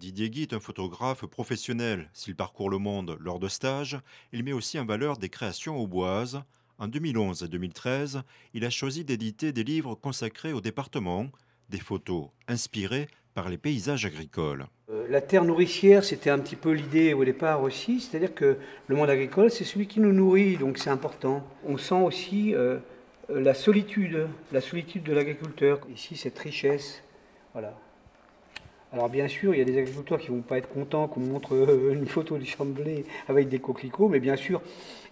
Didier Guy est un photographe professionnel. S'il parcourt le monde lors de stages, il met aussi en valeur des créations auboises. En 2011 et 2013, il a choisi d'éditer des livres consacrés au département, des photos inspirées par les paysages agricoles. La terre nourricière, c'était un petit peu l'idée au départ aussi, c'est-à-dire que le monde agricole, c'est celui qui nous nourrit, donc c'est important. On sent aussi la solitude de l'agriculteur. Ici, cette richesse, voilà. Alors bien sûr, il y a des agriculteurs qui vont pas être contents qu'on montre une photo du champ de blé avec des coquelicots, mais bien sûr,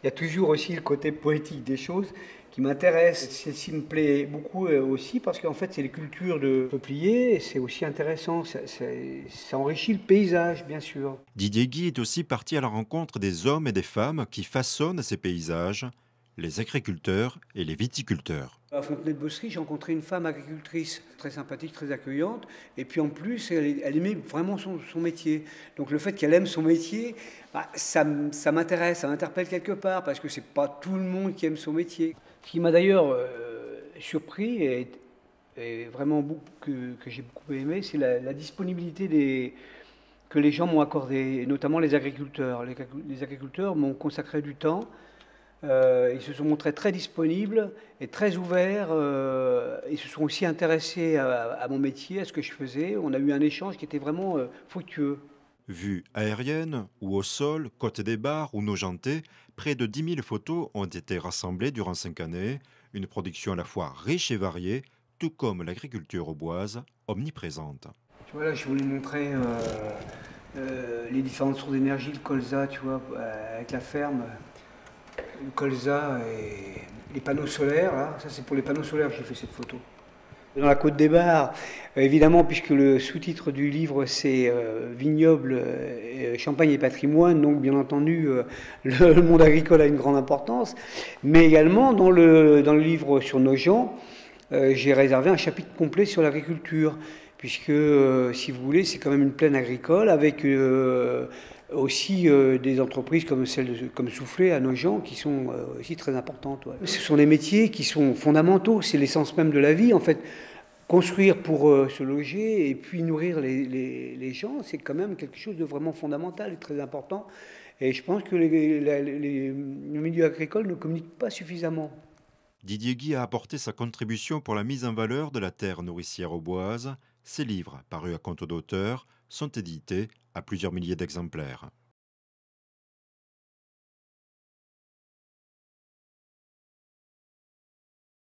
il y a toujours aussi le côté poétique des choses qui m'intéresse. Celle-ci me plaît beaucoup aussi parce qu'en fait, c'est les cultures de peupliers et c'est aussi intéressant. Ça enrichit le paysage, bien sûr. Didier Guy est aussi parti à la rencontre des hommes et des femmes qui façonnent ces paysages, les agriculteurs et les viticulteurs. À Fontenay-de-Bossery, j'ai rencontré une femme agricultrice très sympathique, très accueillante. Et puis en plus, elle aimait vraiment son métier. Donc le fait qu'elle aime son métier, bah, ça m'intéresse, ça m'interpelle quelque part, parce que c'est pas tout le monde qui aime son métier. Ce qui m'a d'ailleurs surpris et vraiment que j'ai beaucoup aimé, c'est la disponibilité que les gens m'ont accordé, notamment les agriculteurs. Les agriculteurs m'ont consacré du temps. Ils se sont montrés très disponibles et très ouverts. Ils se sont aussi intéressés à mon métier, à ce que je faisais. On a eu un échange qui était vraiment fructueux. Vues aériennes ou au sol, côte des Bars ou Nogentais, près de 10 000 photos ont été rassemblées durant 5 années. Une production à la fois riche et variée, tout comme l'agriculture auboise, omniprésente. Tu vois, là, je voulais montrer les différentes sources d'énergie, le colza, tu vois, avec la ferme. Le colza et les panneaux solaires, là. Ça, c'est pour les panneaux solaires que j'ai fait cette photo. Dans la Côte des Bars, évidemment, puisque le sous-titre du livre c'est Vignoble, Champagne et patrimoine, donc bien entendu le monde agricole a une grande importance, mais également dans le livre sur nos gens, j'ai réservé un chapitre complet sur l'agriculture, puisque si vous voulez, c'est quand même une plaine agricole avec aussi des entreprises comme Soufflé à Nogent qui sont aussi très importantes. Ouais. Ce sont des métiers qui sont fondamentaux, c'est l'essence même de la vie en fait. Construire pour se loger et puis nourrir les gens, c'est quand même quelque chose de vraiment fondamental et très important. Et je pense que le milieu agricole ne communique pas suffisamment. Didier Guy a apporté sa contribution pour la mise en valeur de la terre nourricière auboise. Ses livres, parus à compte d'auteur, sont édités à plusieurs milliers d'exemplaires.